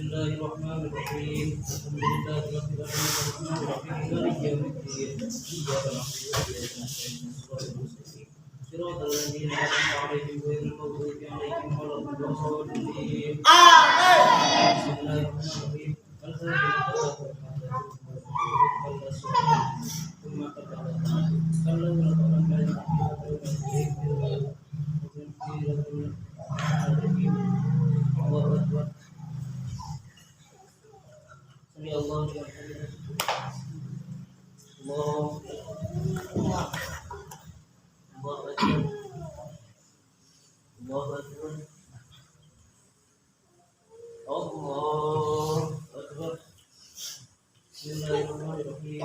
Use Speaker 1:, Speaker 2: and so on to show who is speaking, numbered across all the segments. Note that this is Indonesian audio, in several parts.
Speaker 1: Bismillahirrahmanirrahim. Alhamdulillahirabbil alamin maliki yaumiddin. Iyyaka na'budu wa iyyaka nasta'in. Shiratal ladzina an'amta 'alaihim ghairil maghdubi 'alaihim waladdallin. Bismillahirrahmanirrahim. Bismillahirrahmanirrahim.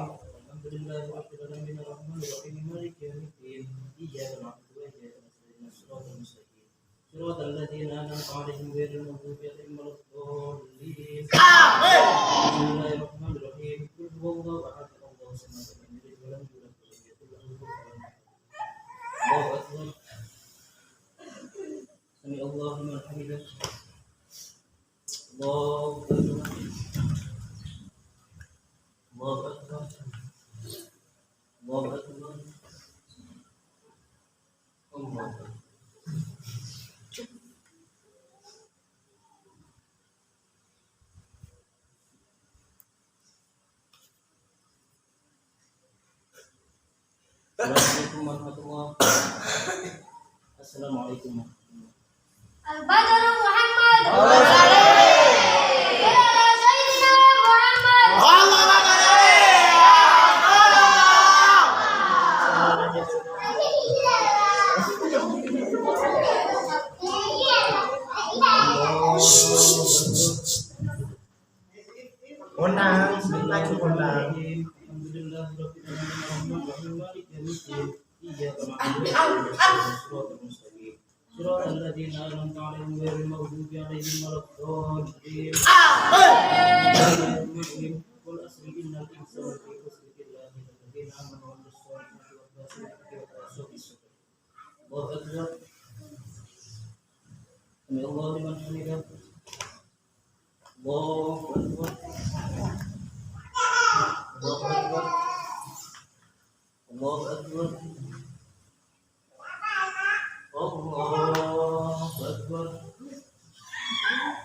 Speaker 1: Alhamdulillahirabbil alamin arrahmanirrahim maliki yaumiddin. Iyyaka na'budu wa iyyaka nasta'in. Shiratal mustaqim. Shiratal ladzina an'amta 'alaihim ghairil maghdubi 'alaihim waladdallin. Bismillahirrahmanirrahim. Qul huwallahu ahad, Allahu samad, lam yalid wa lam yulad wa lam yakul lahu kufuwan ahad. Allahu akbar. Sami Allahu liman hamidah. Allahu akbar. Allahu akbar. Allahu akbar. Allahu akbar. Assalamualaikum warahmatullahi wabarakatuh. Assalamualaikum.
Speaker 2: Al-Badru Muhammad. Ila Sayyidina Muhammad.
Speaker 1: Lagi undang. Alhamdulillahirabbil alamin arrahmanirrahim maliki yaumiddin. Iyyaka na'budu wa iyyaka nasta'in. Shiratal ladzina an'amta 'alaihim ghairil maghdubi 'alaihim waladdallin. Amin. Qul asri innal insana lafi khusr illa alladhina amanu wa 'amilus solihati wa tawassaw bis sabr. Allahu akbar. Sami Allahu liman hamidah. Allahu akbar. Allahu akbar. Allahu akbar. Allahu akbar.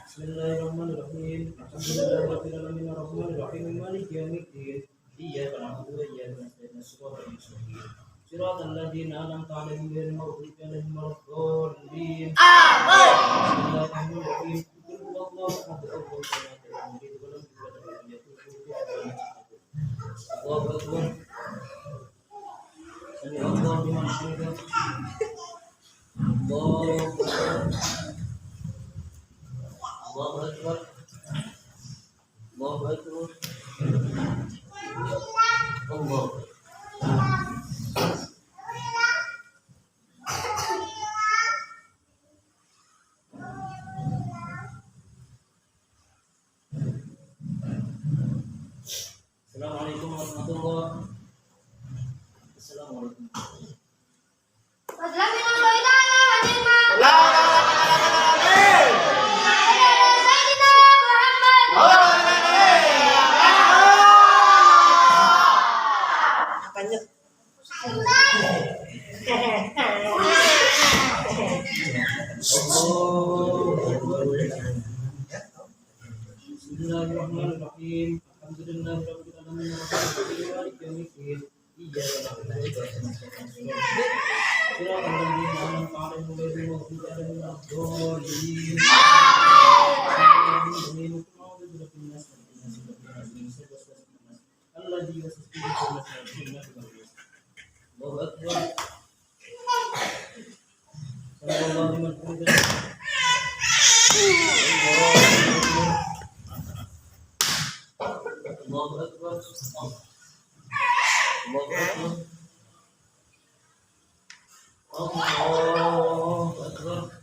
Speaker 1: Bismillahirrahmanirrahim. Alhamdulillahirabbil alamin arrahmanirrahim maliki yaumiddin. Iyyaka na'budu wa iyyaka nasta'in. Shiratal mustaqim. Shiratal ladzina an'amta 'alaihim ghairil maghdubi alaihim waladdallin. Bismillahirrahmanirrahim. Qul huwallahu ahad, Allahu samad, lam yalid wa lam yulad wa lam yakul lahu kufuwan ahad. Allahu akbar. Sami Allahu liman hamidah. Allahu akbar. Allahu akbar. Allahu akbar. Allah. Assalamualaikum warahmatullahi wabarakatuh. Assalamualaikum.
Speaker 2: Wassalamualaikum warahmatullahi wabarakatuh.
Speaker 1: Bismillahirrahmanirrahim. Alhamdulillahirabbil alamin arrahmanirrahim maliki yaumiddin. Iyyaka na'budu wa iyyaka nasta'in. Shiratal ladzina an'amta 'alaihim ghairil maghdubi 'alaihim waladdallin. Amin. A'udzu birabbin nas min syarri waswasil khannas alladzi yuwaswisu fi suduril nas. Allahu akbar. Sallallahu liman hamidah. Allahu akbar. Allahu akbar. Allahu Akbar.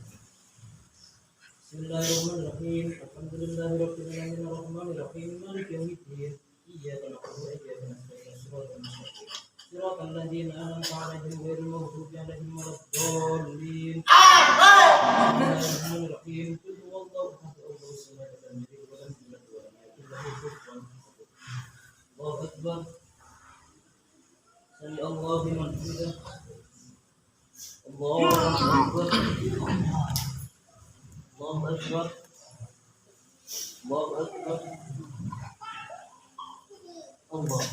Speaker 1: Bismillahirrahmanirrahim. Alhamdulillahirabbil alamin arrahmanir rahim maliki yaumiddin. Iyyaka na'budu wa iyyaka nasta'in. Shiratal mustaqim. Shiratal ladzina an'amta 'alaihim ghairil maghdubi 'alaihim waladdallin. Bismillahirrahmanirrahim. Qul huwallahu ahad, Allahu samad, lam yalid wa lam yulad wa lam yakul lahu kufuwan ahad. Allahu Akbar. Sami Allahu liman hamidah. Allahu Akbar. Allahu Akbar. Allahu Akbar. Allah.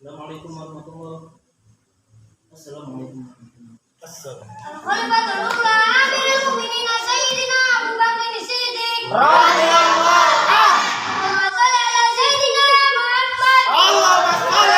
Speaker 1: Assalamualaikum warahmatullahi wabarakatuh. Assalamualaikum warahmatullahi wabarakatuh.
Speaker 2: Khalifatul Ula Amirul Mukminin Sayyidina Abu Bakar As-Siddiq. Allahumma shalli ala Sayyidina Muhammad.
Speaker 1: Allah. Allahu Akbar.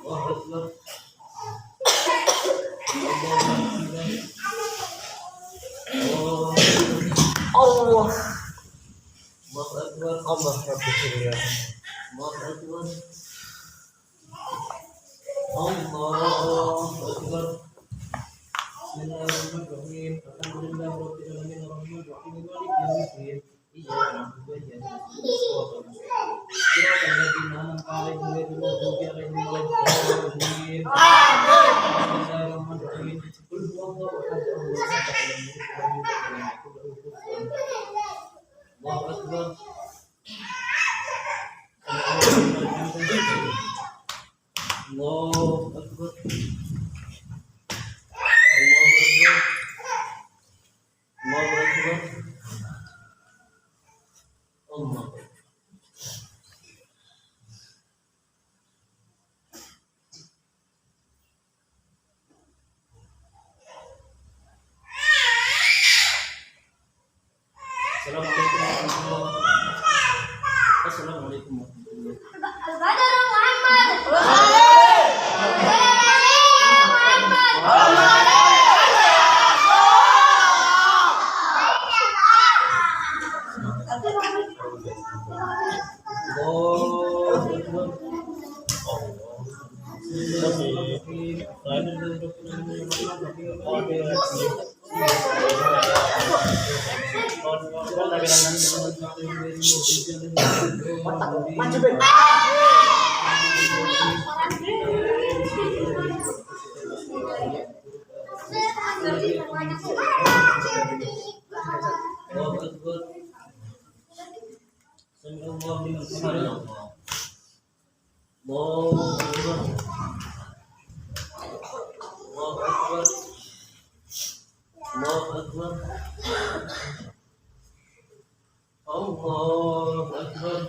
Speaker 1: Allah Akbar. Allahu Akbar. Allahu Akbar. Bismillahirrahmanirrahim. Alhamdulillahirabbil alamin arrahmanir rahim maliki yaumiddin. Iyyaka na'budu wa iyyaka nasta'in. Shiratal ladzina an'amta 'alaihim ghairil maghdubi 'alaihim waladdallin. Bismillahirrahmanirrahim. Qul huwallahu ahad, Allahu samad, lam yalid wa lam yulad wa lam yakul lahu kufuwan ahad. Allahu Akbar. Allahu Akbar. Allahu Akbar. Allahu Akbar. Allah. Assalamualaikum warahmatullahi wabarakatuh. Assalamualaikum warahmatullahi wabarakatuh.
Speaker 2: Al-Badru Muhammad. Muhammad.
Speaker 1: Allahu Akbar. Allahu Akbar. Sami Allahu liman hamidah. Allahu Akbar. Allahu Akbar. Allahu Akbar. Allahu Akbar.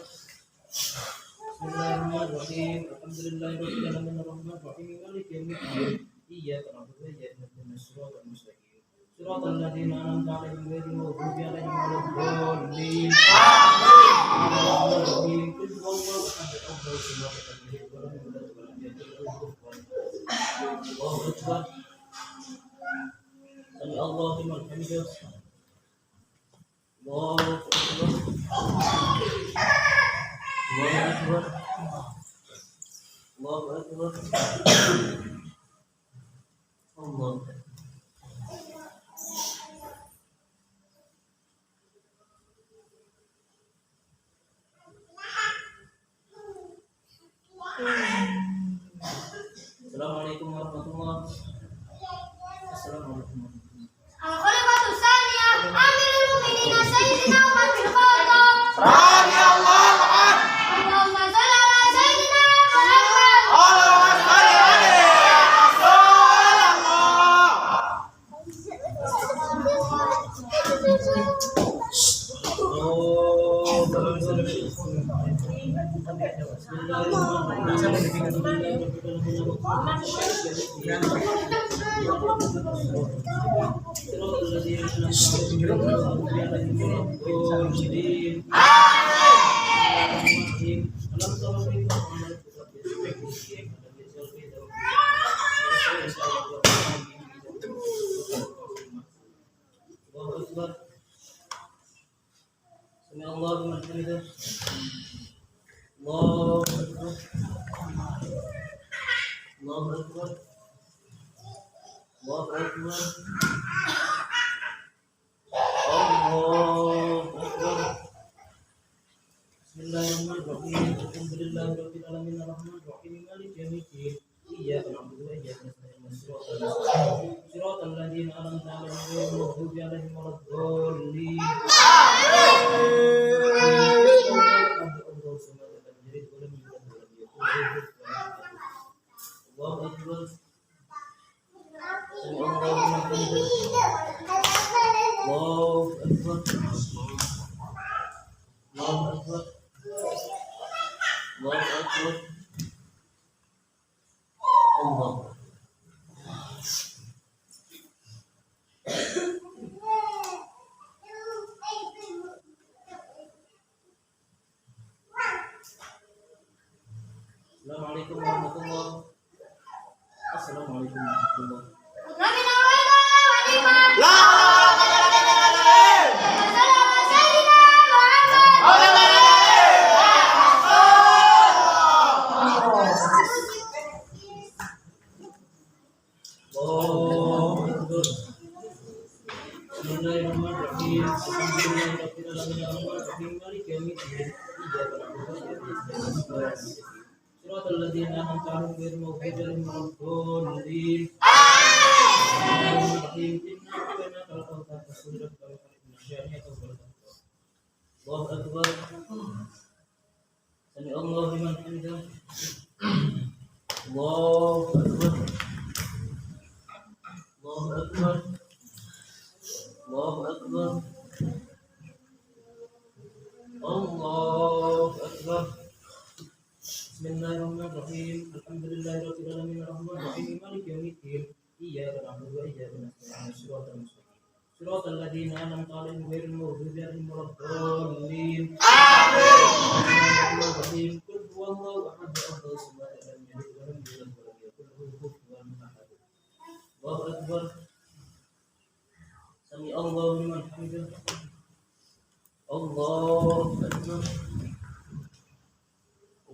Speaker 1: Bismillahirrahmanirrahim. Alhamdulillahirabbil alamin arrahmanir rahim maliki yaumiddin. Iyyaka na'budu wa iyyaka nasta'in. Shiratal mustaqim. Shiratal ladzina an'amta 'alaihim ghairil maghdubi alaihim waladdallin. Bismillahirrahmanirrahim. Qul huwallahu ahad, Allahu samad, lam yalid wa lam yulad wa lam yakul lahu kufuwan ahad. Allahu Akbar. Sami Allahu liman hamidah. Allahu Akbar. Allahu Akbar. Allahu Akbar. Allah. Assalamualaikum warahmatullahi wabarakatuh. Assalamualaikum warahmatullahi wabarakatuh.
Speaker 2: Al-Khalifatul Tsaniyah Amirul Mukminin Sayyidina Umar bin Khattab.
Speaker 3: radhiyallahu anhu.
Speaker 1: Bismillahirrahmanirrahim. Alhamdulillahirabbil alamin arrahmanirrahim maliki yaumiddin. Iyyaka na'budu wa iyyaka nasta'in. Shiratal ladzina an'amta 'alaihim ghairil maghdubi 'alaihim waladdallin. Allahu akbar. Allahu akbar. Allahu akbar. Allahu akbar. Allah. Assalamualaikum warahmatullahi wabarakatuh. Assalamualaikum warahmatullahi Bismillahirrahmanirrahim. Alhamdulillahirabbil alamin arrahmanirrahim maliki yaumiddin. Iyyaka na'budu wa iyyaka nasta'in. Shiratal ladzina an'amta 'alaihim ghairil maghdubi 'alaihim waladdallin. Bismillahirrahmanirrahim. Inna a'tainaka al-kautsar fasalli li rabbika wanhar. Allahu akbar. Sami Allahu liman hamidah. Allahu akbar. Allahu akbar. Allahu akbar. Allahu akbar. Bismillahirrahmanirrahim. Alhamdulillahirabbil alamin arrahmanirrahim maliki yaumiddin. Iyyaka na'budu wa iyyaka nasta'in. Shiratal ladzina an'amta 'alaihim ghairil maghdubi 'alaihim waladdallin. Bismillahirrahmanirrahim. Qul huwallahu ahad, Allahu samad, lam yalid wa lam yulad wa lam yakul lahu kufuwan ahad. Allahu akbar. Sami Allahu liman hamidah. Allahu akbar.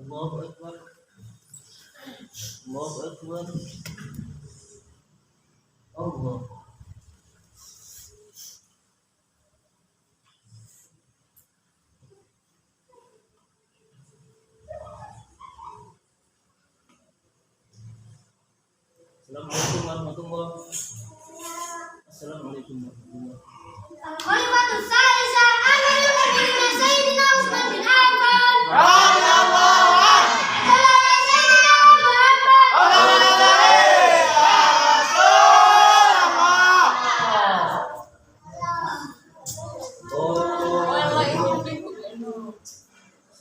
Speaker 1: Allahu akbar. Allahu akbar. Allah. Assalamualaikum warahmatullahi wabarakatuh. Assalamualaikum warahmatullahi wabarakatuh.
Speaker 2: Khalifatus Salisah Amirul Mukminin Sayyidina Utsman bin Affan.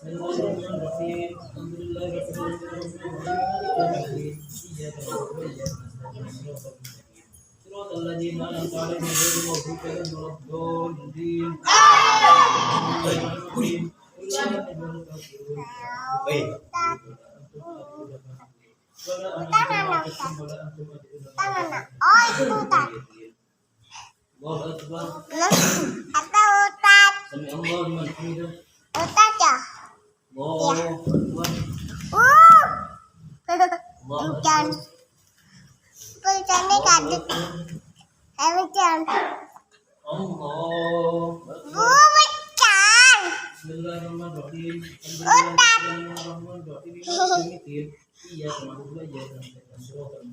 Speaker 1: Bismillahirrahmanirrahim. Alhamdulillahirabbil alamin. Shiratal ladzina an'amta 'alaihim ghairil maghdubi 'alaihim waladdallin. Allahu akbar. Sami Allahu liman hamidah. Allahu akbar. Allahu akbar. Allahu akbar. Bismillahirrahmanirrahim. Alhamdulillahirrahmanirrahim. Iyyaka na'budu wa iyyaka nasta'in.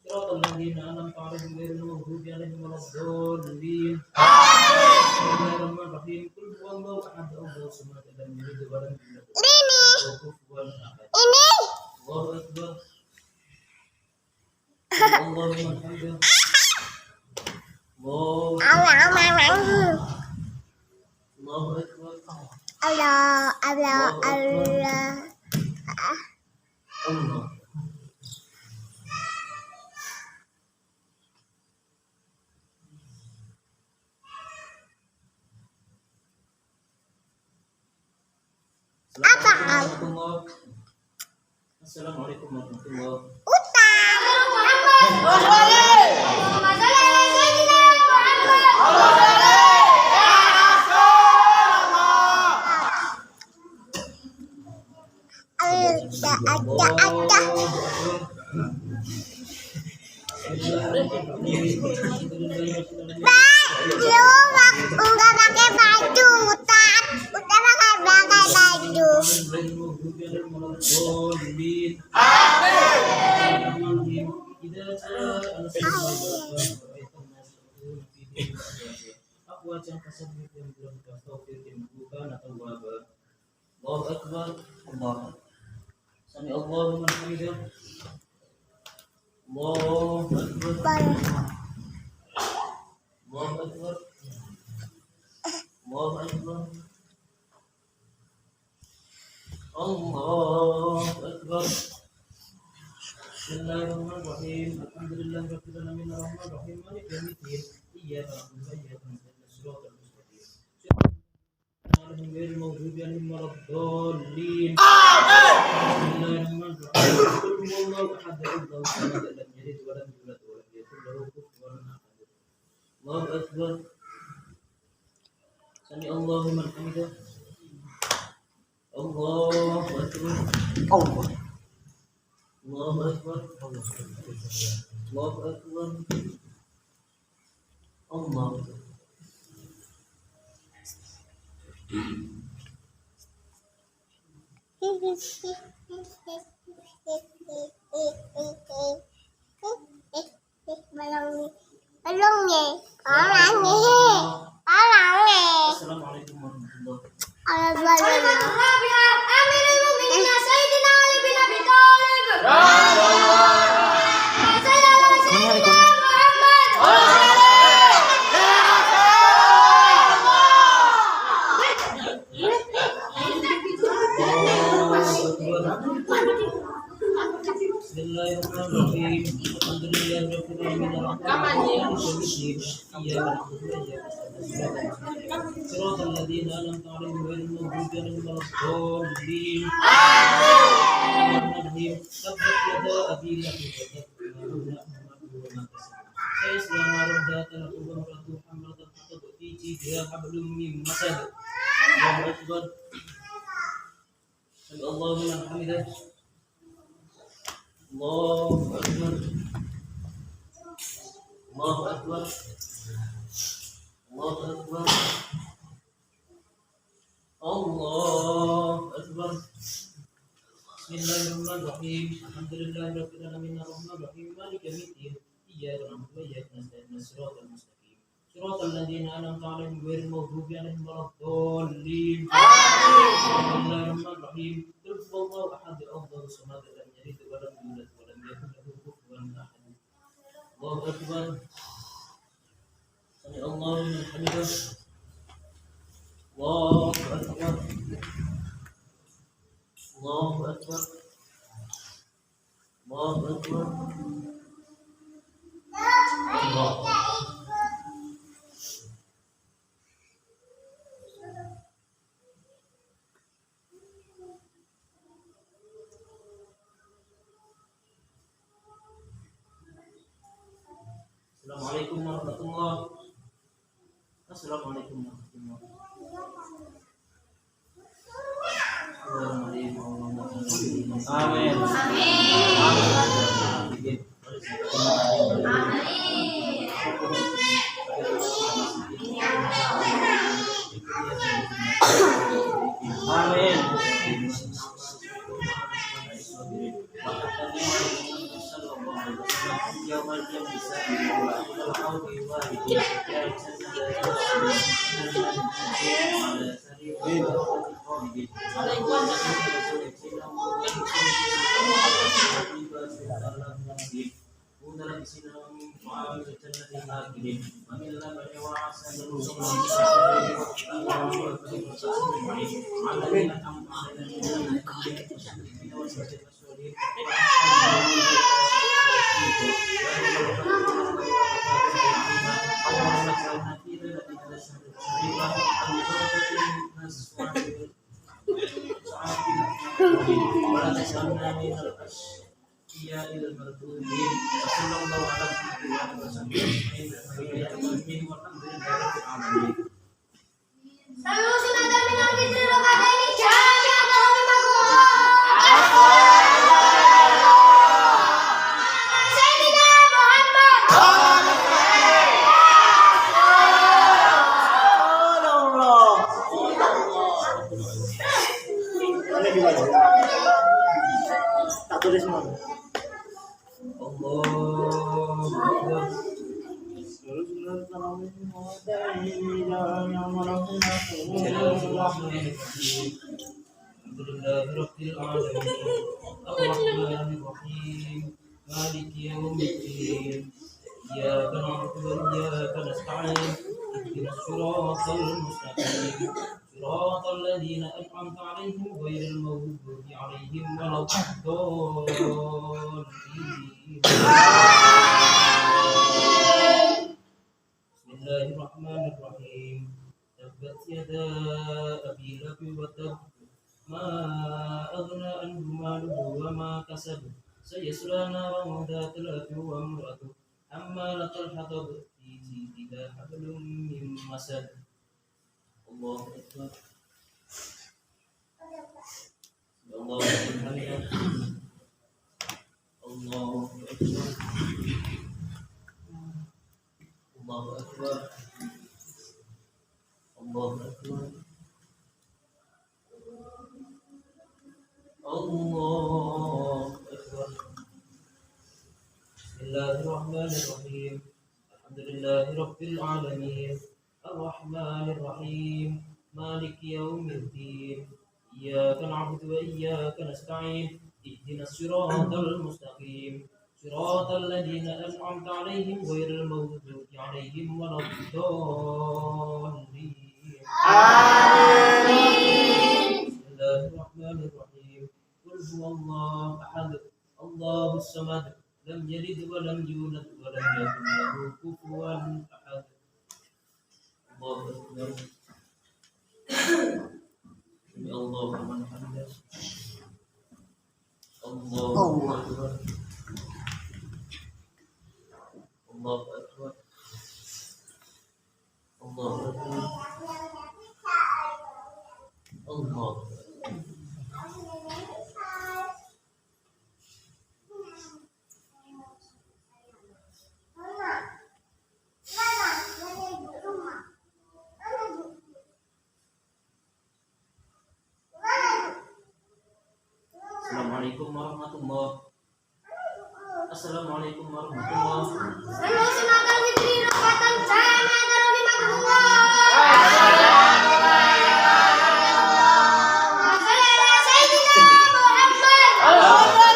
Speaker 1: Shiratal ladzina an'amta 'alaihim ghairil maghdubi 'alaihim waladdallin. Bismillahirrahmanirrahim. Qul huwallahu ahad, Allahu samad, lam yalid wa lam yulad wa lam yakul lahu kufuwan ahad. Allahu akbar. Allahu liman hamidah. Allahu akbar. Allahu akbar.
Speaker 2: Allah
Speaker 1: Allah. Assalamualaikum warahmatullahi
Speaker 2: Enggak pakai baju, Ustaz. Udah pakai baju.
Speaker 1: Aku akan kasih yang belum tahu bukan atau apa. Allahu Akbar. Allah. Sami Allahu liman hamidah. Allahu Akbar. Allahu Akbar. Allahu Akbar. Allahu Akbar. Bismillahirrahmanirrahim. Alhamdulillahirabbil alamin arrahmanirrahim maliki yaumiddin. Iyyaka na'budu wa iyyaka nasta'in shiratal mustaqim. Shiratal ghairil maghdubi 'alaihim waladdallin. Bismillahirrahmanirrahim. Qul huwallahu ahad, Allahu samad, lam yalid wa lam yulad wa lam yakul lahu kufuwan ahad. Allahu Akbar. Sami Allahu liman hamidah. Allahu Akbar. Allah. Allahu Akbar. Allahu Akbar. Allah.
Speaker 2: Belum nih. Orang nih.
Speaker 1: Assalamualaikum warahmatullahi Bismillahirrahmanirrahim. Alhamdulillahirabbil alamin arrahmanirrahim maliki yaumiddin. Iyyaka na'budu wa iyyaka nasta'in. Shiratal ladzina an'amta 'alaihim ghairil maghdubi 'alaihim waladdallin. Amin. Tabbat yada abi lahab wa tabb. Sayasla naran dhata lahab wa imra'atuhu hammalatan hatab fi jidha hablum min masad. Allahu Akbar. Allahu liman hamidah. Allahu Akbar. Allahu Akbar. Allahu Akbar. Allahu Akbar. Bismillahirrahmanirrahim. Alhamdulillahirabbil alamin arrahmanirrahim maliki yaumiddin. Iyyaka na'budu wa iyyaka nasta'in shiratal mustaqim. Shiratal ladzina an'amta 'alaihim ghairil maghdubi 'alaihim waladdallin. Bismillahirrahmanirrahim. Qul huwallahu ahad, Allahu samad, lam yalid wa lam yulad wa lam yakul lahu kufuwan ahad. Allahu Akbar. Sami Allahu liman hamidah. Allahu Akbar. Allahu Akbar. Allahu Akbar. Allah. Assalamualaikum warahmatullahi. Assalamualaikum warahmatullahi. Amin. Amin. Amin. ولا تجعلنا من الأشقياء المردودين وصلى الله على محمد وسلم والحمد لله رب العالمين.
Speaker 2: Sallu sunatan minal fitri raka'ataini jami'an rahimakumullah. Sayyidina Muhammad.
Speaker 3: Tak tulis semua.
Speaker 1: Allahu Akbar. Alhamdulillah Rabbil Alamin Ar-Rahmanir Rahim Maliki Yawmiddin Iyyaka na'budu wa iyyaka nasta'in Ihdinas siratal mustaqim Siratal ladzina an'amta 'alaihim ghairil maghdubi 'alaihim waladdallin Bismillahirrahmanirrahim. Tabbat yada abi lahab wa tab. Ma aghna anhu maluhu wa ma kasab. Sayasla naran dhata lahab wa imra'atuhu hammalatal hatab fi jidha hablum min masad. Allahu akbar. Allahu akbar. Allahu akbar. Allahu akbar. Allahu akbar. Allahu akbar. Bismillahirrahmanirrahim. Alhamdulillahi rabbil alamin. Ar-Rahmanir Rahim. Maliki yaumiddin. Iyyaka na'budu wa iyyaka nasta'in. Ihdinas siratal mustaqim. صراط الذين أنعمت عليهم غير المغضوب عليهم ولا الضالين. بسم الله الرحمن الرحيم. قل هو الله أحد الله الصمد لم يلد ولم يولد ولم يكن له كفوا أحد. الله أكبر. سمع الله لمن حمده. الله أكبر. الله أكبر. الله أكبر. الله Assalamualaikum warahmatullahi. Assalamualaikum warahmatullahi.
Speaker 2: Sallu sunatan fitri raka'atan jami'an rahimakumullah. Sayyidina Muhammad.
Speaker 1: Allahu Akbar.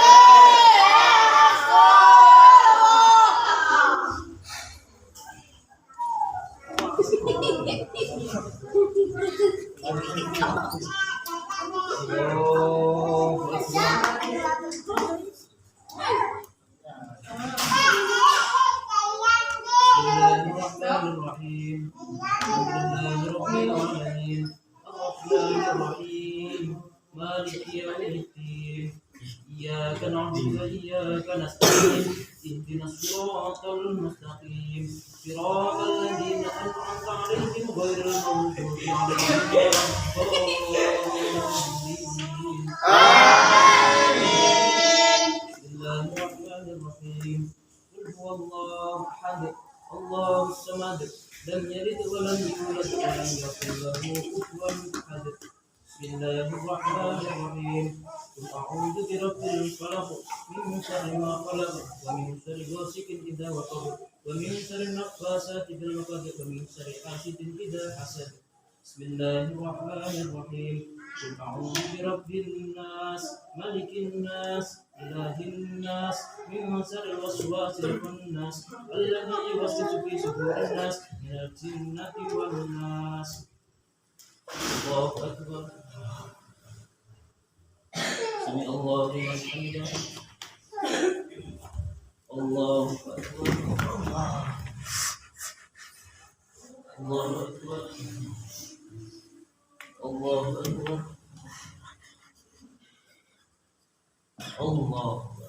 Speaker 1: Bismillahirrahmanirrahim. Alhamdulillahi rabbil alamin. Ar-Rahmanir Rahim. Maliki yaumiddin. Iyyaka na'budu wa iyyaka nasta'in. Ihdinas siratal mustaqim. Siratal ladzina an'amta 'alaihim ghairil maghdubi 'alaihim waladdallin. Bismillahirrahmanirrahim. Qul huwallahu ahad. Allahu samad. Lam yalid wa lam yulad wa lam yakul lahu kufuwan ahad. Bismillahirrahmanirrahim. Qul a'udzu birabbil falaq min syarri ma khalaq wa min syarri ghasiqin idza waqab wa min syarri naffasati fil 'uqad wa min syarri hasidin idza hasad. Bismillahirrahmanirrahim. Qul a'udzu birabbin nas, malikin nas, ilahin nas, min syarril waswasil khannas, alladzi yuwaswisu fi sudurin nas, minal jinnati wan nas. Allahu akbar. Sami Allahu liman hamidah. Allahu akbar. Allahu akbar. Allahu akbar. Allahu akbar.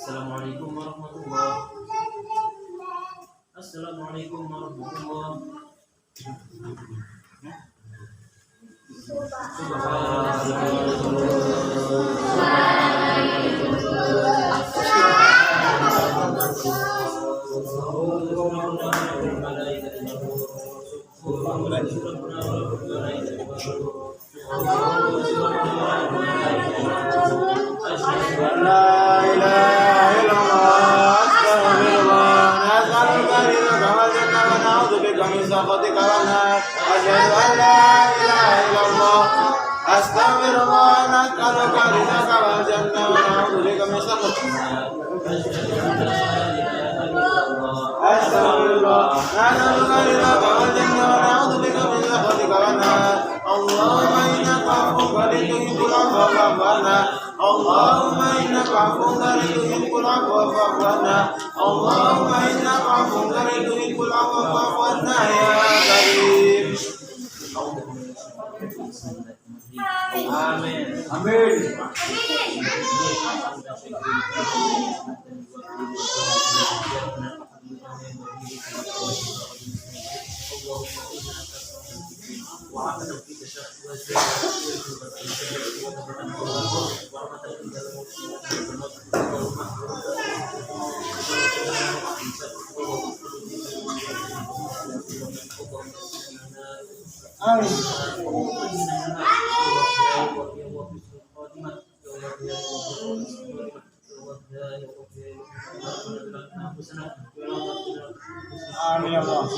Speaker 1: Assalamualaikum warahmatullahi. Assalamualaikum warahmatullahi.
Speaker 3: Amin ya Allah.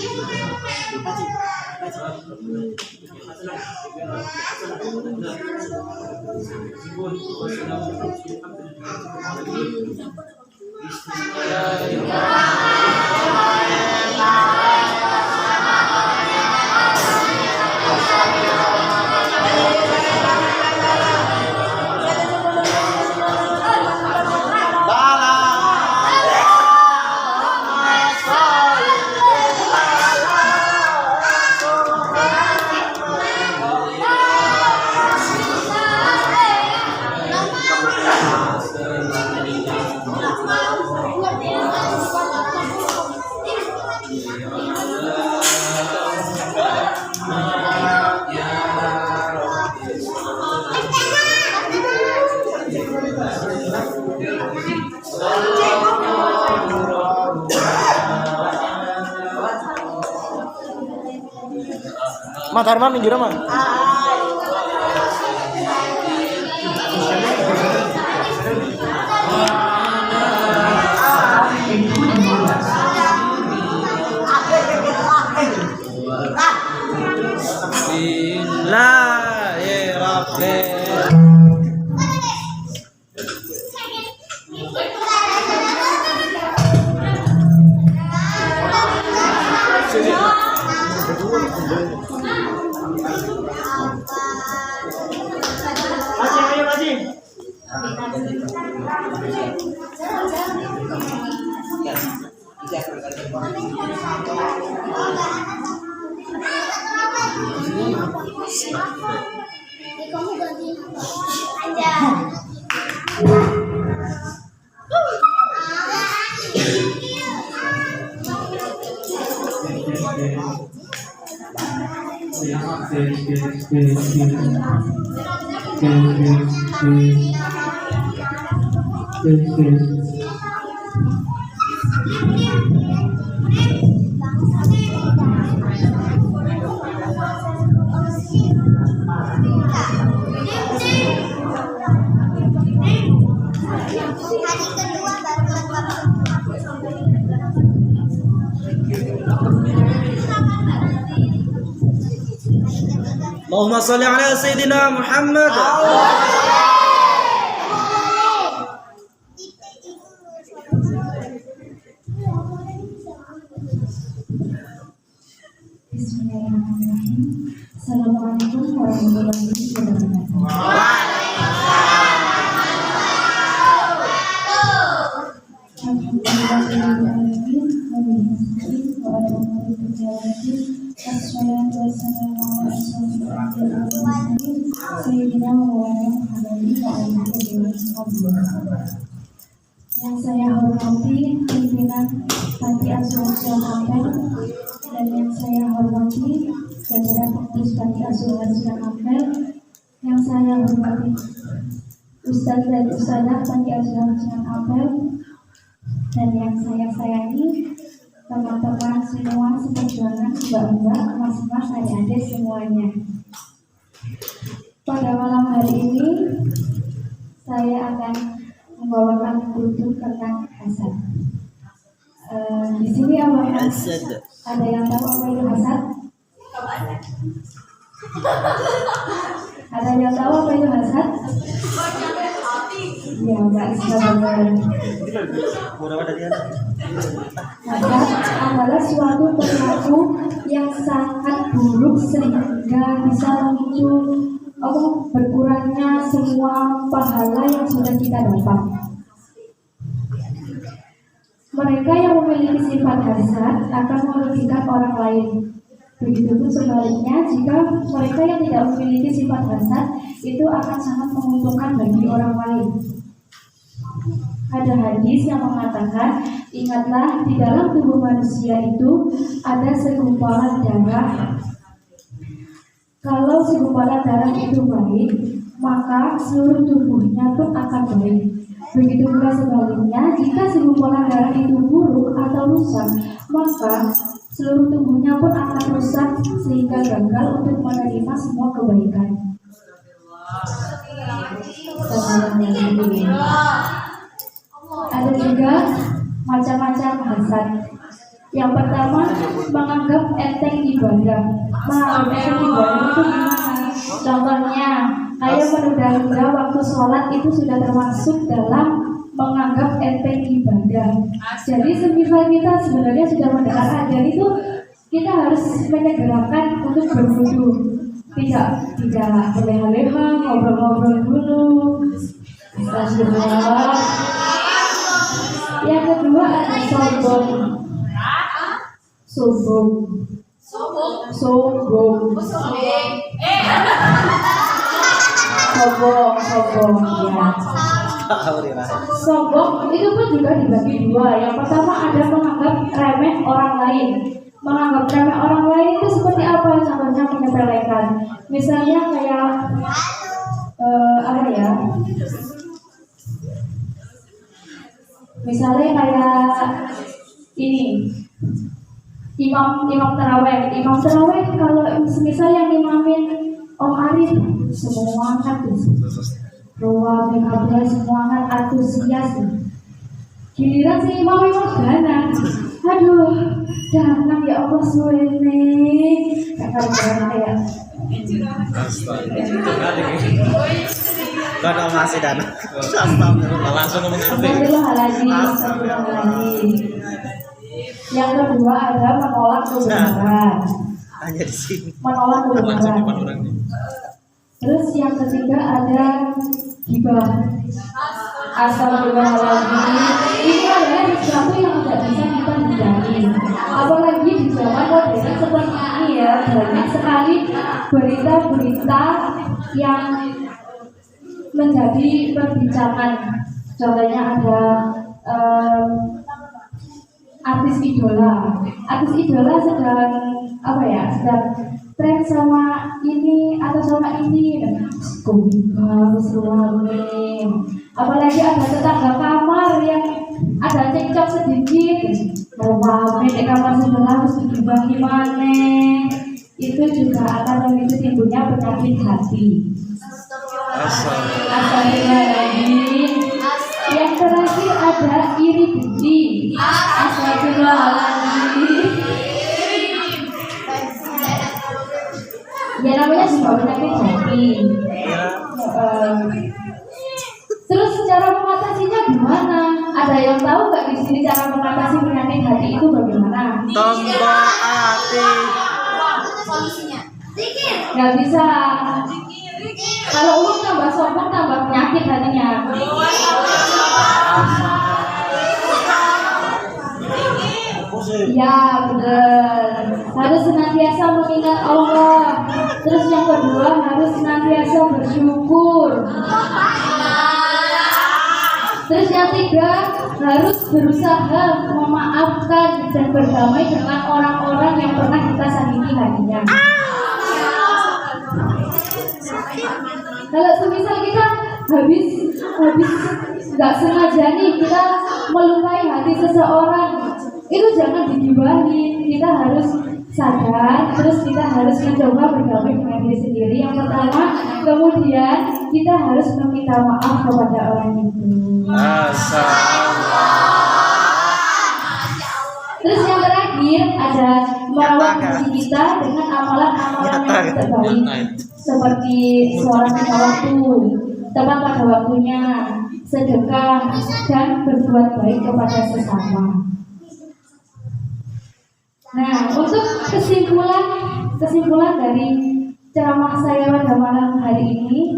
Speaker 3: Mat Harman minggir mah.
Speaker 1: Allahumma sholli ala sayyidina Muhammad.
Speaker 4: Bismillahirrahmanirrahim. Assalamualaikum warahmatullahi wabarakatuh. Yang saya hormati pimpinan Panti Asuhan Ampel dan yang saya hormati jajaran pengurus Panti Asuhan Ampel, yang saya hormati Ustadz dan Ustadzah Panti Asuhan Ampel, dan yang saya sayangi teman-teman semua seperjuangan, mbak-mbak, mas-mas, adik-adik semuanya. Pada malam hari ini saya akan membawakan kultur tentang hasad. Di sini ada yang tahu apa itu hasad? Ada yang tahu apa itu hasad? Ya, Mbak sabar. Hasad adalah suatu perilaku yang sangat buruk sehingga bisa memicu berkurangnya semua pahala yang sudah kita dapat. Mereka yang memiliki sifat hasad akan merugikan orang lain. Begitupun sebaliknya, jika mereka yang tidak memiliki sifat hasad itu akan sangat menguntungkan bagi orang lain. Ada hadis yang mengatakan, ingatlah di dalam tubuh manusia itu ada segumpalan darah. Kalau segumpalan darah itu baik, maka seluruh tubuhnya pun akan baik. Begitu pula sebaliknya, jika segumpalan darah itu buruk atau rusak, maka seluruh tubuhnya pun akan rusak sehingga gagal untuk menerima semua kebaikan. Ada juga macam-macam hasad. Yang pertama, menganggap enteng ibadah. Menganggap enteng ibadah itu gimana? Contohnya, kayak menunda-nunda waktu sholat itu sudah termasuk dalam menganggap enteng ibadah. Jadi semisal kita sebenarnya sudah mendengar ajar itu, kita harus menyegerakan untuk berwudu. Tidak berleha-leha, ngobrol-ngobrol dulu. Astagfirullah. Yang kedua ada sombong. Sombong itu pun juga dibagi dua. Yang pertama ada menganggap remeh orang lain. Menganggap remeh orang lain itu seperti apa? Contohnya menyepelekan. Misalnya kayak misalnya kayak ini. Imam terawih kalau misal yang imamin Om Arif semua kan ruang PKB semua kan antusias. Giliran si imam gana, aduh jangan ya Allah suwene kayak
Speaker 3: Kalau masih dana. Langsung ngomong
Speaker 4: Yang kedua ada menolak kebenaran.
Speaker 3: hanya di sini.
Speaker 4: Menolak kebenaran. Terus yang ketiga ada gibah. Astagfirullahaladzim. Ini adalah sesuatu yang tidak bisa kita hindari. Apalagi di zaman modern seperti ini ya, banyak sekali berita-berita yang menjadi perbincangan. Contohnya ada artis idola sedang sedang tren sama ini atau sama ini, komika suami. Apalagi ada tetangga kamar yang ada cekcok sedikit, rame di kamar sebelah harus digibah gimana, itu juga akan memicu timbulnya penyakit hati. Astagfirullahaladzim. Yang terakhir ada iri dengki. Astagfirullahaladzim. Ya namanya juga penyakit hati. Terus cara mengatasinya gimana? Ada yang tahu nggak di sini cara mengatasi penyakit hati itu bagaimana?
Speaker 3: Tombol hati.
Speaker 2: Solusinya. Zikir.
Speaker 4: Nggak bisa. Kalau uang tambah sombong tambah penyakit hatinya. Ya benar. Harus senantiasa mengingat Allah. Terus yang kedua harus senantiasa bersyukur. Terus yang tiga harus berusaha memaafkan dan berdamai dengan orang-orang yang pernah kita sakiti hatinya. Kalau semisal kita habis nggak sengaja nih kita melukai hati seseorang, itu jangan digibahin. Kita harus sadar, terus kita harus mencoba berdamai dengan diri sendiri. Yang pertama, kemudian kita harus meminta maaf kepada orang itu. Terus yang terakhir ada merawat diri kita dengan amalan-amalan yang terbaik, seperti sholat lima waktu, tepat pada waktunya, sedekah, dan berbuat baik kepada sesama. Nah, untuk kesimpulan dari ceramah saya pada malam hari ini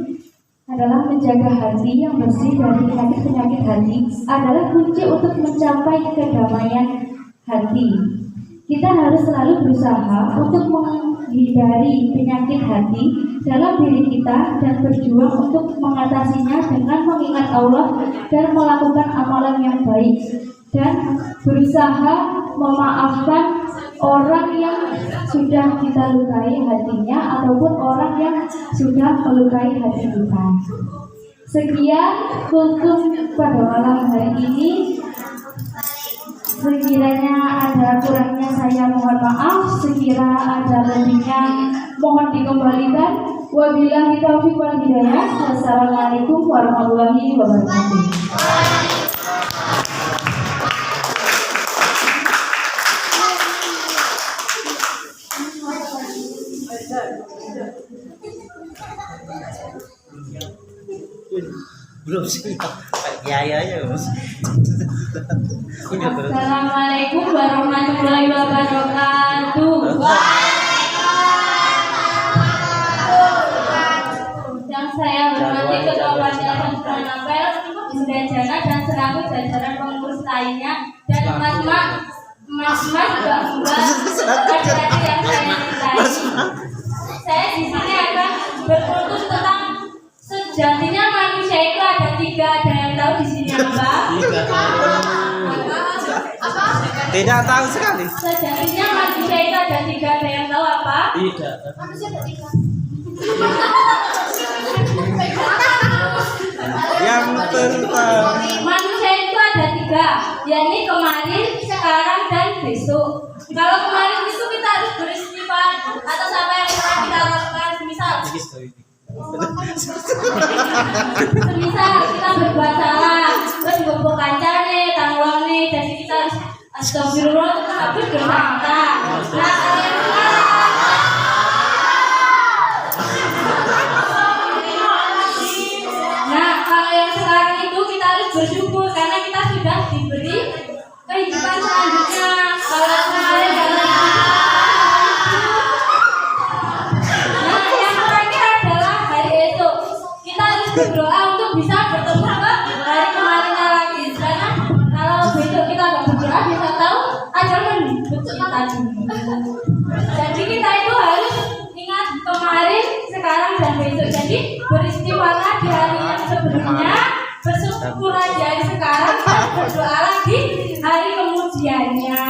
Speaker 4: adalah menjaga hati yang bersih dari penyakit-penyakit hati adalah kunci untuk mencapai kedamaian hati. Kita harus selalu berusaha untuk menghindari penyakit hati dalam diri kita dan berjuang untuk mengatasinya dengan mengingat Allah dan melakukan amalan yang baik dan berusaha memaafkan orang yang sudah kita lukai hatinya ataupun orang yang sudah melukai hati kita. Sekian untuk pada malam hari ini. Sekiranya ada kurangnya saya mohon maaf, sekira ada lebihnya mohon dikembalikan. Wabillahi taufiq wal hidayah. Wassalamualaikum warahmatullahi wabarakatuh.
Speaker 3: Belum sih, kayak kiai aja mas.
Speaker 4: Assalamualaikum warahmatullahi wabarakatuh. Yang saya hormati Ketua Panitia Himpunan Apel, Bunda Jana dan selaku jajaran pengurus lainnya dan mas-mas, mbak-mbak, adik-adik yang saya cintai. Saya di sini akan berkultus tentang sejatinya manusia itu ada tiga. Ada yang tahu di sini apa?
Speaker 3: Tidak tahu sekali.
Speaker 4: Sejatinya manusia itu ada tiga. Ada yang tahu apa?
Speaker 1: Tidak.
Speaker 2: Manusia ada tiga.
Speaker 3: Yang pertama,
Speaker 4: Manusia itu ada tiga, yakni kemarin, sekarang, dan besok. Kalau kemarin itu kita harus beristighfar atas apa yang telah kita lakukan. Semisal kita berbuat salah, terus bobo kancane, tanglone, jadi kita harus astagfirullah, tapi dosa kita. Nah, kalau yang sekarang itu kita harus bersyukur karena kita sudah diberi kehidupan selanjutnya. Kalau kemarin berdoa untuk bisa bertemu ke hari kemarinnya lagi, karena kalau besok kita nggak berdoa bisa tahu ajal menjemput kita dulu. Jadi kita itu harus ingat kemarin, sekarang, dan besok. Jadi beristighfarlah di hari yang sebelumnya, bersyukurlah di hari sekarang, dan berdoalah di hari kemudiannya.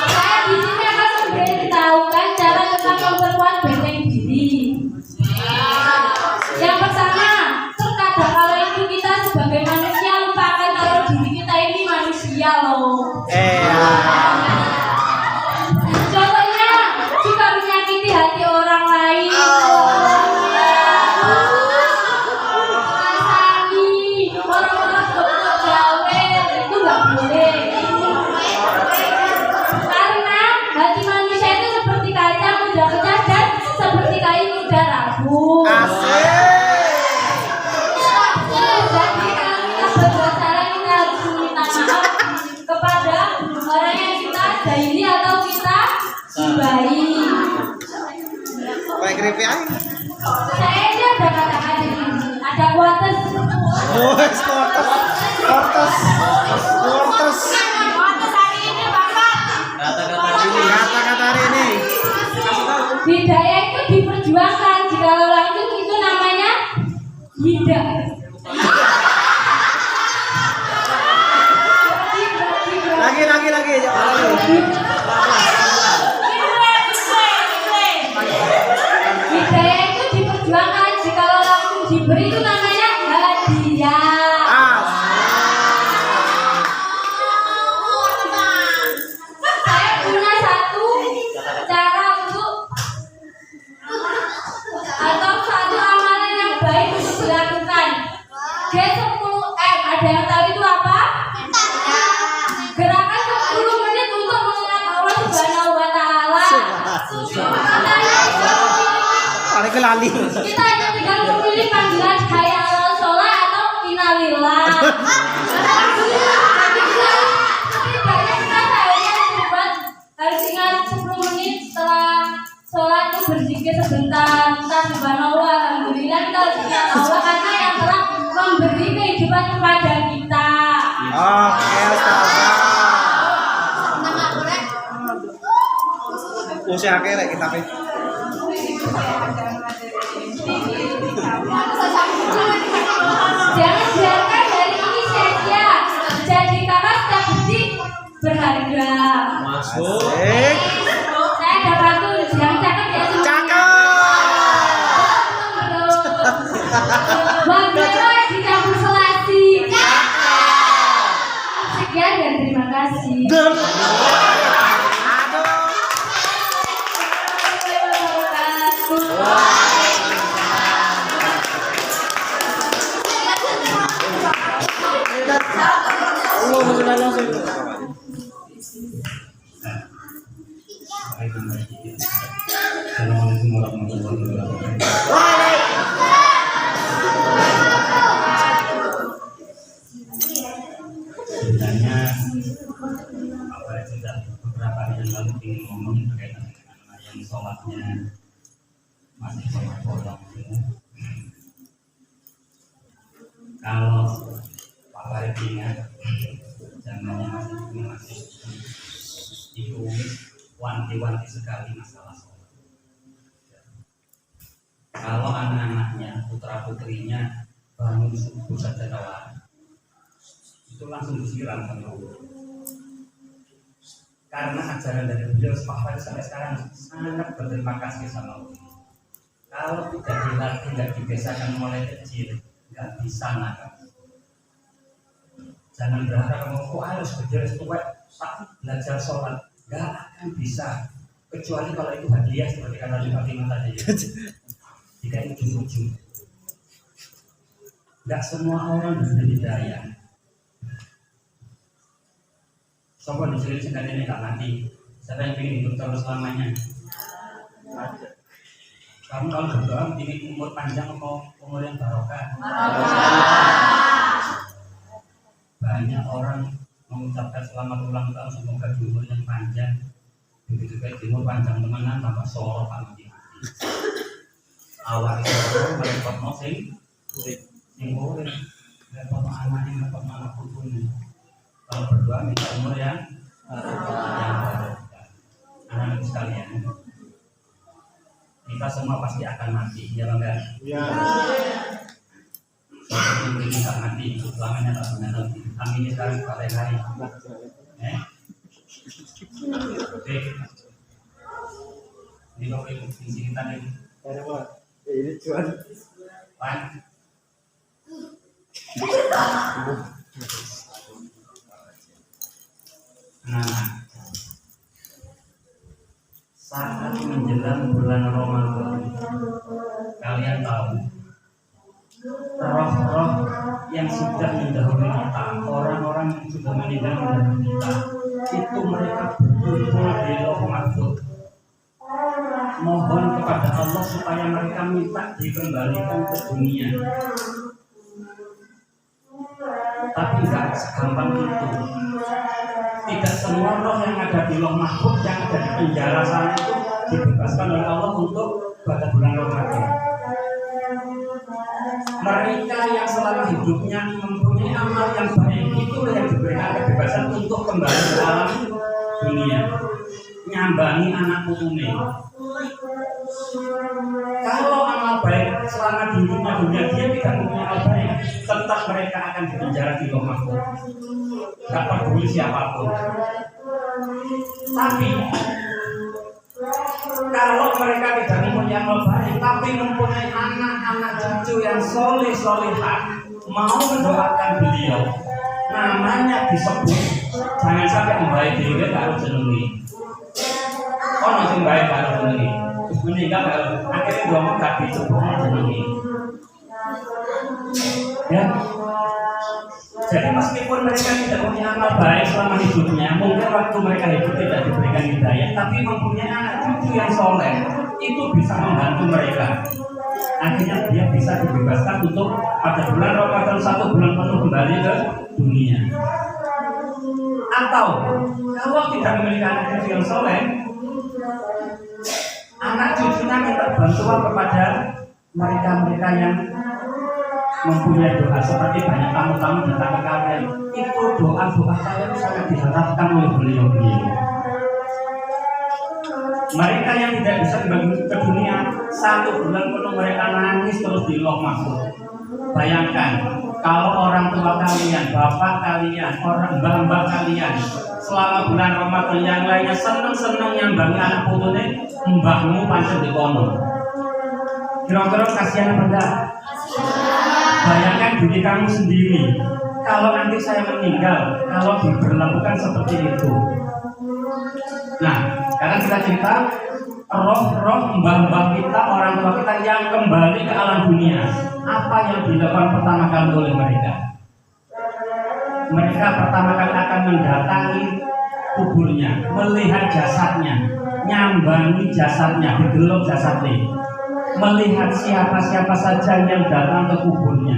Speaker 4: Saya di sini akan memberitahukan cara kita memperkuat benteng diri. Yang pertama, terkadang kalau itu kita sebagai manusia lupakan kalau diri kita ini manusia loh. Contohnya, jika menyakiti hati orang lain, bayi.
Speaker 3: Kayak keripik aja.
Speaker 4: Saya ini ada kata-kata di sini. Ada kuates.
Speaker 3: Oh, sportes. Sportes. Sportes. Kata-kata hari ini.
Speaker 4: Hidayah itu diperjuangkan. Jika langsung itu namanya hidayah.
Speaker 3: Lagi.
Speaker 4: Hidayah itu diperjuangkan. Jika langsung diberi itu namanya hadiah. Saya punya satu cara untuk atau satu amalan yang baik untuk dilakukan. G10M, ada yang tahu itu apa? Gerakan 10 menit untuk mengingat Allah Subhanahu wa Ta'ala.
Speaker 3: Paling kelali.
Speaker 4: Kita hanya tinggal memilih panggilan hayya 'alal sholat atau innalillah. Setidaknya kita seharusnya berbuat harus ingat 10 menit setelah sholat itu berzikir sebentar. Kita subhanallah, alhamdulillah, kita harus ingat Allah karena yang telah memberi kehidupan kepada kita.
Speaker 3: Oke, Ustazah. Usaha kayak kita pe.
Speaker 4: Jangan biarkan hari ini sia-sia. Jadikanlah setiap detik berharga.
Speaker 3: Masuk.
Speaker 4: Saya ada pantun yang cakep ya semua. Bagaimana dicampur selasi. Sekian dan terima kasih.
Speaker 5: Assalamualaikum warahmatullahi wabarakatuh. Sebenarnya apa yang sudah beberapa hari yang lalu ingin ngomong berkaitan dengan yang sholatnya masih sholat bolong. Kalau Pak Farid ingat zamannya masih itu wanti-wanti sekali masalah sholat. Kalau anak-anaknya, putra-putrinya bangun subuh saja kawan, itu langsung disiram sama Allah. Karena ajaran dari beliau sampai sekarang sangat berterima kasih sama Allah. Kalau tidak dilatih, tidak dibiasakan mulai kecil, nggak bisa nakal. Jangan berharap kamu harus berdiri tua saat belajar sholat, nggak akan bisa. Kecuali kalau itu hadiah seperti kata Fatimah tadi. Jika itu ujung-ujung, nggak semua orang bisa hidayah. Coba dicari sekali ini nggak mati. Siapa yang ingin hidup terus selamanya? Kamu kalau berdoa ingin umur panjang atau umur yang barokah? Banyak orang mengucapkan selamat ulang tahun, semoga di umur yang panjang. Begitu kayak di umur panjang temenan tambah sorot mati. Awal itu mereka mau sing urip, mereka mau anak ini, mereka mau anak putune. Kalau berdoa minta umur yang barokah. Anak-anak sekalian, kita semua pasti akan mati, ya bang? Ya. Seperti yang kita mati, selamanya tak mengenal. Amin sekarang hari-hari. Oke. Ini kok fungsi kita nih.
Speaker 3: Ini cuan.
Speaker 5: Pan. Nah, saat menjelang bulan Ramadan, kalian tahu roh-roh yang sudah mendahului kita, orang-orang yang sudah meninggal mendahului kita, itu mereka berkumpul di Lauh Mahfuz, mohon kepada Allah supaya mereka minta dikembalikan ke dunia. Tapi nggak segampang itu. tidak semua roh yang ada di Lauh Mahfuz, yang ada di penjara sana itu dibebaskan oleh Allah untuk pada bulan Ramadan. Mereka yang selama hidupnya mempunyai amal yang baik itu yang diberikan kebebasan untuk kembali ke alam dunia, nyambangi anak putune. Kalau amal baik selama di dunia dia tidak mempunyai amal baik, tetap mereka akan dipenjara di Lauh Mahfuz. Tidak peduli siapapun. Tapi kalau mereka tidak mempunyai amal baik, tapi mempunyai anak-anak cucu yang soleh-solehah, mau mendoakan beliau, namanya disebut, jangan sampai membaik diri kalau jenengi. Oh masih baik kalau jenengi, terus meninggal kalau akhirnya dua muka disebut jenengi. Ya. Jadi meskipun mereka tidak punya amal baik selama hidupnya, mungkin waktu mereka hidup tidak diberikan hidayah, tapi mempunyai anak cucu yang soleh, itu bisa membantu mereka. Akhirnya dia bisa dibebaskan untuk pada bulan Ramadan 1 bulan penuh kembali ke dunia. Atau kalau tidak memiliki anak cucu yang soleh, anak cucunya minta bantuan kepada mereka-mereka yang mempunyai doa, seperti banyak tamu-tamu datang ke kalian, itu doa-doa kalian sangat diharapkan oleh beliau-beliau. Mereka yang tidak bisa kembali ke dunia 1 bulan penuh mereka nangis terus di Lauh Mahfuz. Bayangkan kalau orang tua kalian, bapak kalian, orang mbah-mbah kalian selama bulan Ramadan yang lainnya seneng-seneng nyambangi anak putune, mbahmu pancen di kono. Kira-kira kasihan apa enggak? Bayangkan diri kamu sendiri. Kalau nanti saya meninggal, kalau diberlakukan seperti itu. Nah, karena kita cerita roh-roh mbah-mbah kita, orang tua kita yang kembali ke alam dunia, apa yang dilakukan pertama kali oleh mereka? Mereka pertama kali akan mendatangi kuburnya, melihat jasadnya, nyambangi jasadnya, didelok jasadnya, melihat siapa-siapa saja yang datang ke kuburnya,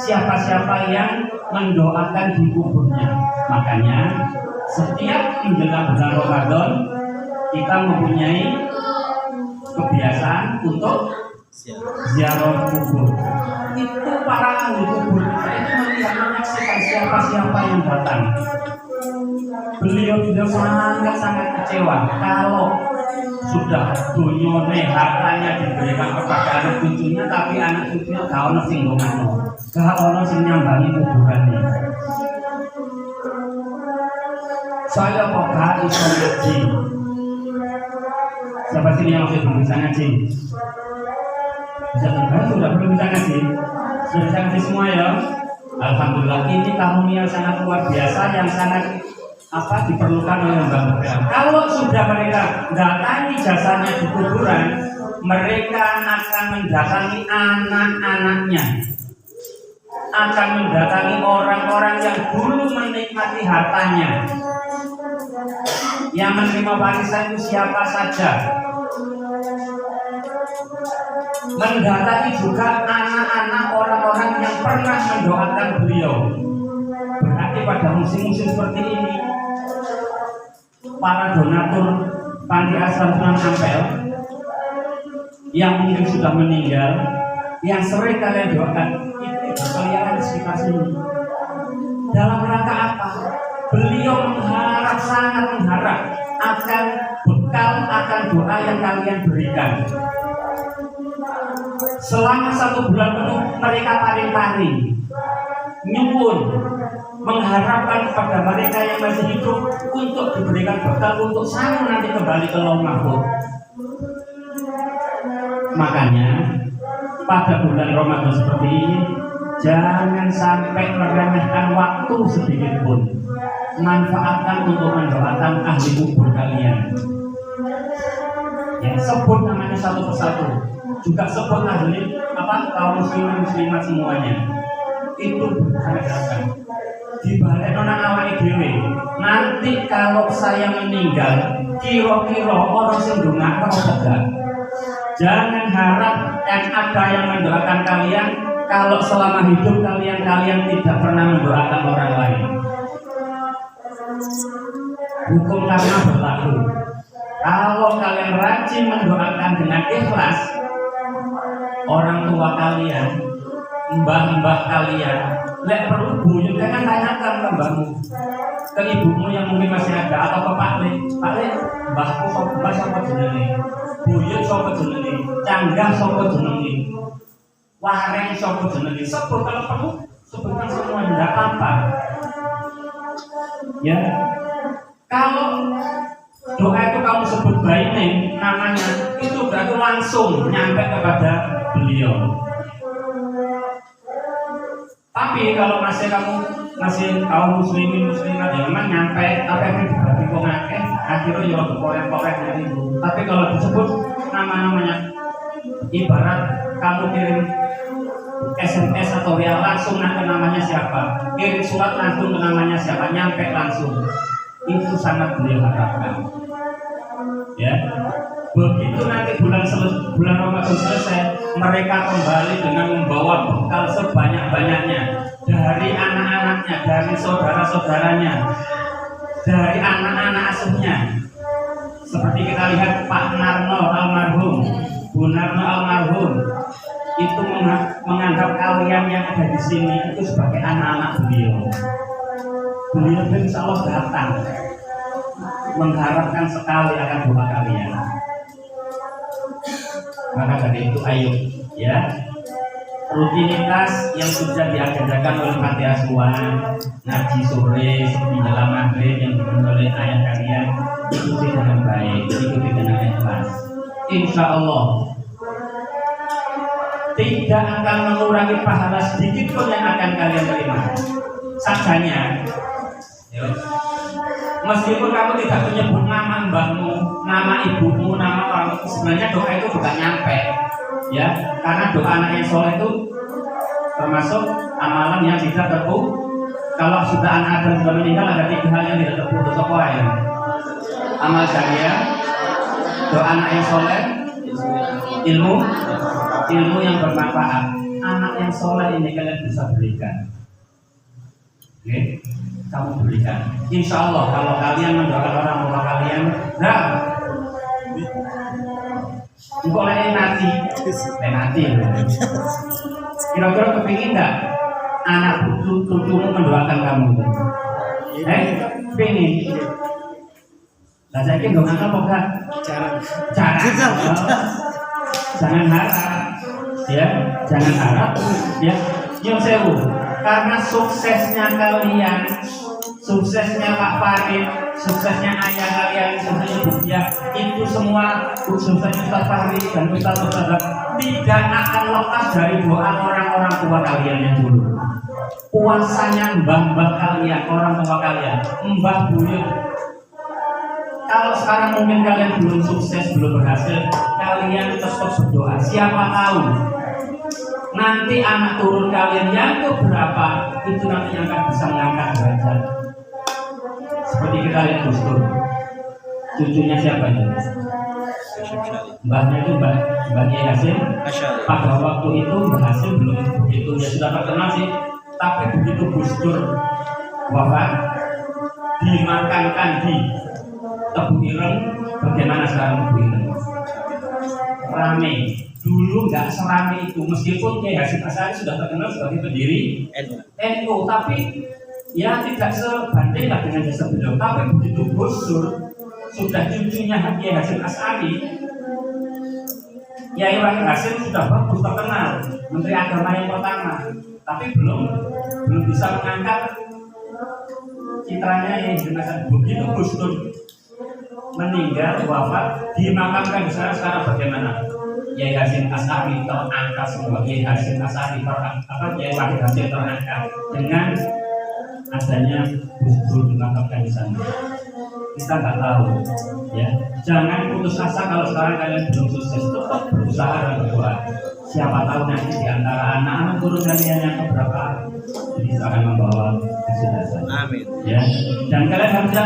Speaker 5: siapa-siapa yang mendoakan di kuburnya. Makanya setiap menjelang bulan Ramadan kita mempunyai kebiasaan untuk ziarah kubur. Itu para ahli kubur kita itu melihat menyaksikan siapa-siapa yang datang. Beliau sangat kecewa kalau sudah dunyone hartanya diberikan kepada anak cucunya, tapi anak cucunya gak ono sing ngomong, gak ono sing nyambangi kuburannya. Saya kok gak iso ngaji. Siapa sini yang masih belum bisa ngaji? Bisa terbang sudah belum bisa ngaji? Sudah bisa ngaji semua ya? Alhamdulillah, ini karunia sangat luar biasa yang sangat diperlukan oleh mbak-mbak. Kalau sudah mereka datangi jasanya di kuburan, mereka akan mendatangi anak-anaknya, akan mendatangi orang-orang yang dulu menikmati hartanya, yang menerima warisan itu siapa saja. Mendatangi juga anak-anak orang-orang yang pernah mendoakan beliau. Berarti pada musim-musim seperti ini, para donatur panti asuhan Sunan Ampel yang mungkin sudah meninggal, yang sering kalian doakan, itu berkeliaran di sekitar sini. Dalam rangka apa? Beliau mengharap, sangat mengharap akan bekal, akan doa yang kalian berikan. Selama 1 bulan penuh mereka paring-paring, nyuwun, mengharapkan kepada mereka yang masih hidup untuk diberikan bekal untuk selalu nanti kembali ke Lauh Mahfuz. Makanya pada bulan Ramadan seperti ini, jangan sampai meremehkan waktu sedikit pun. Manfaatkan untuk mendoakan ahli kubur kalian. Ya, sebut namanya satu persatu. Juga sebut ahli kaum muslimin muslimat semuanya. Itu berharga. Di balik nona awake dhewe. Nanti kalau saya meninggal, kira-kira orang sing ndongakno apa enggak? Jangan harap yang ada yang mendoakan kalian kalau selama hidup kalian tidak pernah mendoakan orang lain. Hukum karma berlaku. Kalau kalian rajin mendoakan dengan ikhlas, orang tua kalian, mbah-mbah kalian, lek perlu buyut kan tanyakan ke mbahmu, ke ibumu yang mungkin masih ada, atau ke Pak Le, mbahku mbah sapa jenenge, buyut sapa jenenge, canggah sapa jenenge, wareng sapa jenenge, sebut kalau perlu sebutkan semua, tidak apa-apa. Ya, kalau doa itu kamu sebut by name namanya, itu berarti langsung nyampe kepada beliau. Tapi kalau masih kaum muslimin muslimat ya memang nyampe, tapi yang dibagi kok ngakeh akhirnya ya korek-korek itu. Tapi kalau disebut nama-namanya, ibarat kamu kirim SMS atau WA langsung nanti namanya siapa, kirim surat langsung ke namanya siapa, nyampe langsung. Itu sangat beliau harapkan. Ya, begitu nanti bulan Ramadan selesai, mereka kembali dengan membawa bekal sebanyak-banyaknya dari anak-anaknya, dari saudara-saudaranya, dari anak-anak asuhnya. Seperti kita lihat Pak Narno almarhum, Bu Narno almarhum, itu menganggap kalian yang ada di sini itu sebagai anak-anak beliau. Beliau insya Allah datang, mengharapkan sekali akan doa kalian. Maka dari itu ayo ya, rutinitas yang sudah diagendakan oleh panti asuhan, ngaji sore seperti dalam maghrib yang dipimpin oleh ayah kalian, ikuti dengan baik, ikuti dengan ikhlas. Insya Allah tidak akan mengurangi pahala sedikit pun yang akan kalian terima. Sajanya meskipun kamu tidak menyebut nama mbahmu, nama ibumu, nama orang, sebenarnya doa itu juga nyampe, ya, karena doa anak yang soleh itu termasuk amalan yang tidak terputus. Kalau sudah anak Adam sudah meninggal, ada 3 hal yang tidak terputus. Apa ya? Amal jariah, doa anak yang soleh, ilmu yang bermanfaat. Anak yang soleh ini kalian bisa berikan. Oke, kamu berikan. Insya Allah kalau kalian mendoakan orang tua kalian, nah, boleh nanti. Kira-kira kepingin nggak anak cucumu mendoakan kamu? Pengen. Nah, saya kira doakan apa enggak? Jangan. Jangan harap, ya, jangan harap, ya. Yang sewu. Karena suksesnya kalian, suksesnya Pak Farid, suksesnya ayah kalian, suksesnya Bu Dia, itu semua suksesnya Ustaz Farid dan Ustaz tidak akan lepas dari doa orang-orang tua kalian yang dulu. Puasanya mbah-mbah kalian, orang tua kalian, mbah buyut. Kalau sekarang mungkin kalian belum sukses, belum berhasil, kalian tetap berdoa. Siapa tahu nanti anak turun kalian yang keberapa itu nanti yang akan bisa mengangkat derajat. Seperti kita lihat Gus Dur, cucunya siapa ini? Mbahnya itu Mbah Kiai Hasim. Pada waktu itu Mbah Hasim belum begitu, ya sudah terkenal sih. Tapi begitu Gus Dur wafat, dimakamkan di Tebu Ireng. Bagaimana sekarang Tebu Ireng? Rame. Dulu nggak serame itu, meskipun Kiai Hasyim Asy'ari sudah terkenal sebagai pendiri NU, tapi ya tidak sebanding lah dengan jasa beliau. Tapi begitu Gus Dur sudah cucunya Kiai Hasyim Asy'ari, Kiai Hasyim sudah bagus terkenal, Menteri Agama yang pertama, tapi belum bisa mengangkat citranya yang jenazah. Begitu Gus Dur meninggal wafat, dimakamkan di sana. Sekarang bagaimana? Kiai Hasyim Asy'ari terangkat semua, Kiai Hasyim Asy'ari Kiai Wahid Hasyim terangkat dengan adanya Gus Dur dimakamkan di sana. Kita nggak tahu, ya. Jangan putus asa kalau sekarang kalian belum sukses, tetap berusaha dan berdoa. Siapa tahu nanti di antara anak-anak turun kalian yang keberapa bisa akan membawa hasil. Amin. Ya. Dan kalian harus